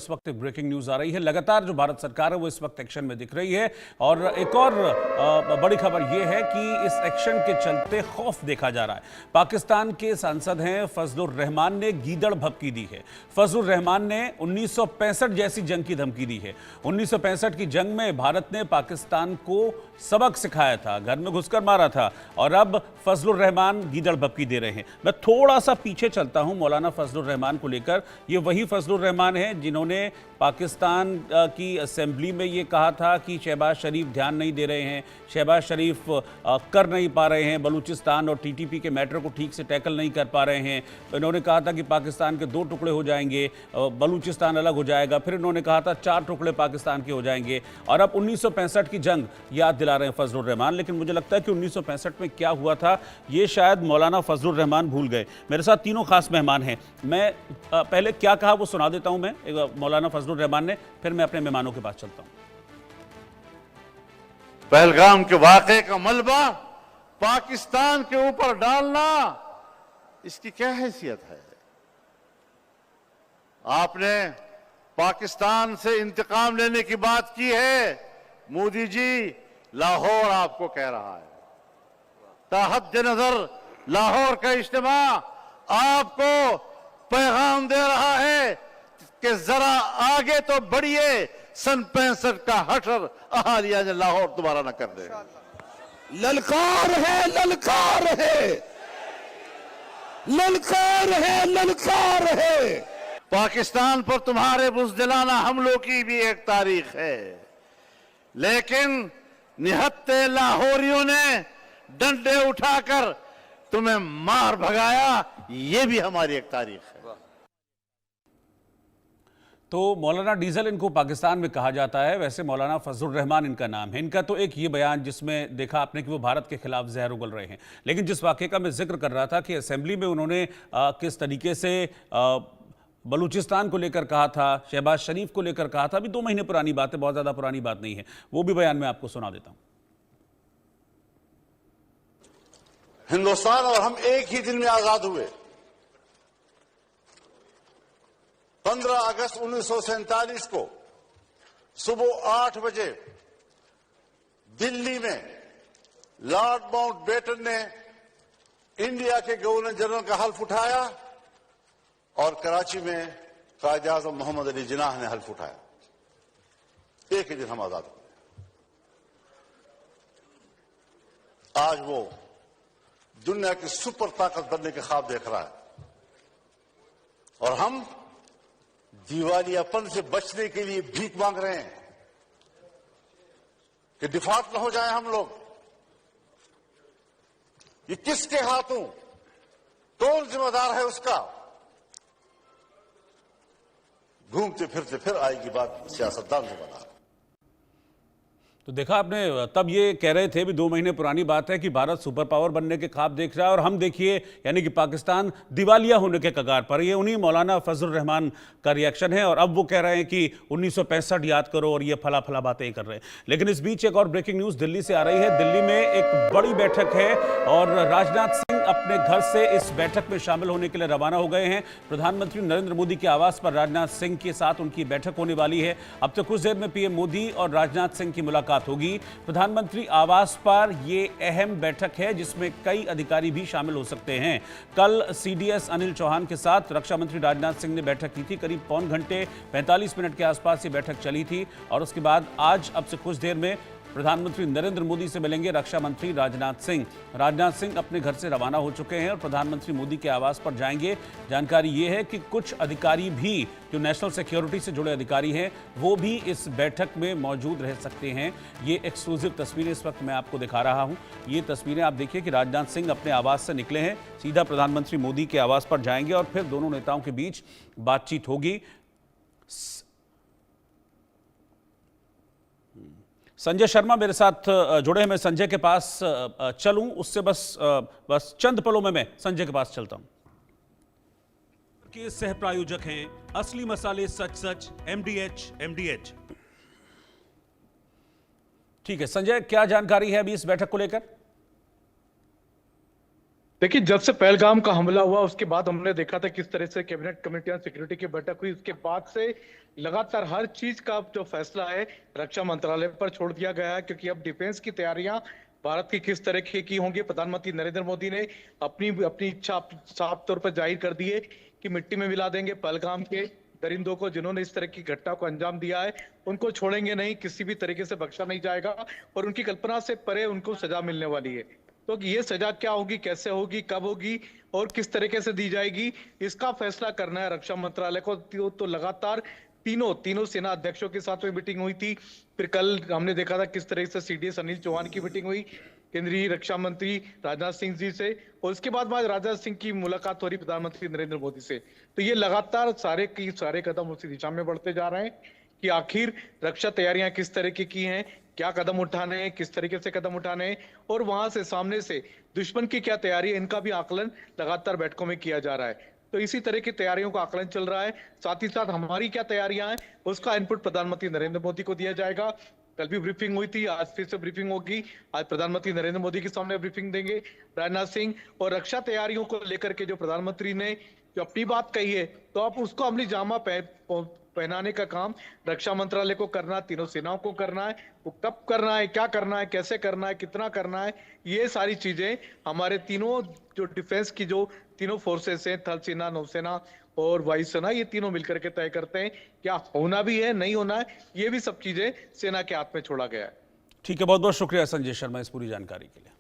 इस वक्त एक ब्रेकिंग न्यूज आ रही है। लगातार जो भारत सरकार है वो इस वक्त एक्शन में दिख रही है और एक और बड़ी खबर ये है कि इस एक्शन के चलते खौफ देखा जा रहा है। पाकिस्तान के सांसद हैं फजलुर रहमान ने गीदड़ भभकी दी है। फजलुर रहमान ने 1965 जैसी जंग की धमकी दी है। 1965 की जंग में भारत ने पाकिस्तान को सबक सिखाया था, घर में घुसकर मारा था और अब फजलुर रहमान गीदड़ भभकी दे रहे हैं। मैं थोड़ा सा पीछे चलता हूं मौलाना फजलुर रहमान को लेकर। ये वही फजलुर रहमान है जिन्होंने पाकिस्तान की असेंबली में ये कहा था कि शहबाज शरीफ ध्यान नहीं दे रहे हैं, शहबाज शरीफ कर नहीं पा रहे हैं, बलूचिस्तान और टीटीपी के मैटर को ठीक से टैकल नहीं कर पा रहे हैं। इन्होंने कहा था कि पाकिस्तान के 2 टुकड़े हो जाएंगे, बलूचिस्तान अलग हो जाएगा, फिर इन्होंने कहा था 4 टुकड़े पाकिस्तान के हो जाएंगे और अब 1965 की जंग याद दिला रहे हैं फजलुर रहमान। लेकिन मुझे लगता है कि 1965 में क्या हुआ था ये शायद मौलाना फजलुर रहमान भूल गए। मेरे साथ तीनों खास मेहमान हैं। मैं पहले क्या कहा वो सुना देता हूं मैं मौलाना फजलुर रहमान ने, फिर मैं अपने मेहमानों के पास चलता हूं। पहलगाम के वाक़े का मलबा पाकिस्तान के ऊपर डालना, इसकी क्या हैसियत है? आपने पाकिस्तान से इंतकाम लेने की बात की है। मोदी जी, लाहौर आपको कह रहा है, ताहद नजर लाहौर का इज्तिमा आपको पैगाम दे रहा है कि जरा आगे तो बढ़िए, सन 65 का हशर अहालिया ने लाहौर दोबारा न कर दे। ललकार है, ललकार है, ललकार है, ललकार है। पाकिस्तान पर तुम्हारे बुज़दिलाना हमलों की भी एक तारीख है, लेकिन निहत्ते लाहौरियों ने डंडे उठाकर तुम्हें मार भगाया, ये भी हमारी एक तारीख है। तो मौलाना डीजल इनको पाकिस्तान में कहा जाता है, वैसे मौलाना फजलुर रहमान इनका नाम है। इनका तो एक ये बयान जिसमें देखा आपने कि वो भारत के खिलाफ जहर उगल रहे हैं। लेकिन जिस वाक़े का मैं जिक्र कर रहा था कि असेंबली में उन्होंने किस तरीके से बलूचिस्तान को लेकर कहा था, शहबाज शरीफ को लेकर कहा था, अभी 2 महीने पुरानी बात है, बहुत ज़्यादा पुरानी बात नहीं है। वो भी बयान मैं आपको सुना देता हूँ। हिंदुस्तान और हम एक ही दिन में आजाद हुए। 15 अगस्त 1947 को सुबह 8 बजे दिल्ली में लॉर्ड माउंटबेटन ने इंडिया के गवर्नर जनरल का हल्फ उठाया और कराची में कायद-ए-आज़म मोहम्मद अली जिन्नाह ने हल्फ उठाया। एक ही दिन हम आजाद हुए। आज वो दुनिया की सुपर ताकत बनने के ख्वाब देख रहा है और हम दिवालियापन से बचने के लिए भीख मांग रहे हैं कि डिफॉल्ट न हो जाए हम लोग। ये किसके हाथों, कौन जिम्मेदार है उसका? घूमते फिरते फिर आएगी बात सियासतदान जिम्मेदार। तो देखा आपने, तब ये कह रहे थे भी 2 महीने पुरानी बात है कि भारत सुपर पावर बनने के ख्वाब देख रहा है और हम देखिए यानी कि पाकिस्तान दिवालिया होने के कगार पर। ये उन्हीं मौलाना फजलुर रहमान का रिएक्शन है और अब वो कह रहे हैं कि 1965 याद करो और ये फला फला बातें कर रहे हैं। लेकिन इस बीच एक और ब्रेकिंग न्यूज़ दिल्ली से आ रही है। दिल्ली में एक बड़ी बैठक है और राजनाथ सिंह अपने घर से इस बैठक में शामिल होने के लिए रवाना हो गए हैं। प्रधानमंत्री नरेंद्र मोदी के आवास पर राजनाथ सिंह के साथ उनकी बैठक होने वाली है। अब तो कुछ देर में पीएम मोदी और राजनाथ सिंह की मुलाकात होगी। प्रधानमंत्री आवास पर यह अहम बैठक है जिसमें कई अधिकारी भी शामिल हो सकते हैं। कल सीडीएस अनिल चौहान के साथ रक्षा मंत्री राजनाथ सिंह ने बैठक की थी। करीब 1.25 घंटे 45 मिनट के आसपास ये बैठक चली थी और उसके बाद आज अब से कुछ देर में प्रधानमंत्री नरेंद्र मोदी से मिलेंगे रक्षा मंत्री राजनाथ सिंह। राजनाथ सिंह अपने घर से रवाना हो चुके हैं और प्रधानमंत्री मोदी के आवास पर जाएंगे। जानकारी ये है कि कुछ अधिकारी भी जो नेशनल सिक्योरिटी से जुड़े अधिकारी हैं वो भी इस बैठक में मौजूद रह सकते हैं। ये एक्सक्लूसिव तस्वीरें इस वक्त मैं आपको दिखा रहा हूं। ये तस्वीरें आप देखिए कि राजनाथ सिंह अपने आवास से निकले हैं, सीधा प्रधानमंत्री मोदी के आवास पर जाएंगे और फिर दोनों नेताओं के बीच बातचीत होगी। संजय शर्मा मेरे साथ जुड़े हैं, मैं संजय के पास चलूं उससे बस चंद पलों में मैं संजय के पास चलता हूं। के सह प्रायोजक हैं असली मसाले सच सच MDH। ठीक है संजय, क्या जानकारी है अभी इस बैठक को लेकर? देखिए, जब से पहलगाम का हमला हुआ उसके बाद हमने देखा था किस तरह से कैबिनेट कमेटी ऑन सिक्योरिटी की बैठक हुई। उसके बाद से लगातार हर चीज का जो फैसला है रक्षा मंत्रालय पर छोड़ दिया गया है, क्योंकि अब डिफेंस की तैयारियां भारत की किस तरह की होंगी। प्रधानमंत्री नरेंद्र मोदी ने अपनी अपनी इच्छा साफ तौर पर जाहिर कर दी है कि मिट्टी में मिला देंगे पहलगाम के दरिंदों को, जिन्होंने इस तरह की घटना को अंजाम दिया है। उनको छोड़ेंगे नहीं, किसी भी तरीके से बख्शा नहीं जाएगा और उनकी कल्पना से परे उनको सजा मिलने वाली है। तो ये सजा क्या होगी, कैसे होगी, कब होगी और किस तरीके से दी जाएगी, इसका फैसला करना है रक्षा मंत्रालय को। तो लगातार तीनों सेना अध्यक्षों के साथ में मीटिंग हुई थी। फिर कल हमने देखा था किस तरह से सीडीएस अनिल चौहान की मीटिंग हुई केंद्रीय रक्षा मंत्री राजनाथ सिंह जी से, और उसके बाद राजनाथ सिंह की मुलाकात हो रही प्रधानमंत्री नरेंद्र मोदी से। तो ये लगातार सारे कदम उसी दिशा में बढ़ते जा रहे हैं कि आखिर रक्षा तैयारियां किस तरीके की हैं, क्या कदम उठाने हैं, किस तरीके से कदम उठाने हैं, और वहां से सामने से दुश्मन की क्या तैयारी है, इनका भी आकलन लगातार बैठकों में किया जा रहा है। तो इसी तरह की तैयारियों का आकलन चल रहा है। साथ ही साथ हमारी क्या तैयारियां हैं उसका इनपुट प्रधानमंत्री नरेंद्र मोदी को दिया जाएगा। कल भी ब्रीफिंग हुई थी, आज फिर से ब्रीफिंग होगी। आज प्रधानमंत्री नरेंद्र मोदी के सामने ब्रीफिंग देंगे राजनाथ सिंह, और रक्षा तैयारियों को लेकर के जो प्रधानमंत्री ने जो अपनी बात कही है, तो आप उसको अमली जामा पहनाने का काम रक्षा मंत्रालय को करना, तीनों सेनाओं को करना है। वो कब करना है, क्या करना है, कैसे करना है, कितना करना है, ये सारी चीजें हमारे तीनों जो डिफेंस की जो तीनों फोर्सेस हैं, थल सेना, नौसेना और वायुसेना, ये तीनों मिलकर के तय करते हैं क्या होना भी है, नहीं होना है। ये भी सब चीजें सेना के हाथ में छोड़ा गया है। ठीक है, बहुत बहुत शुक्रिया संजय शर्मा इस पूरी जानकारी के लिए।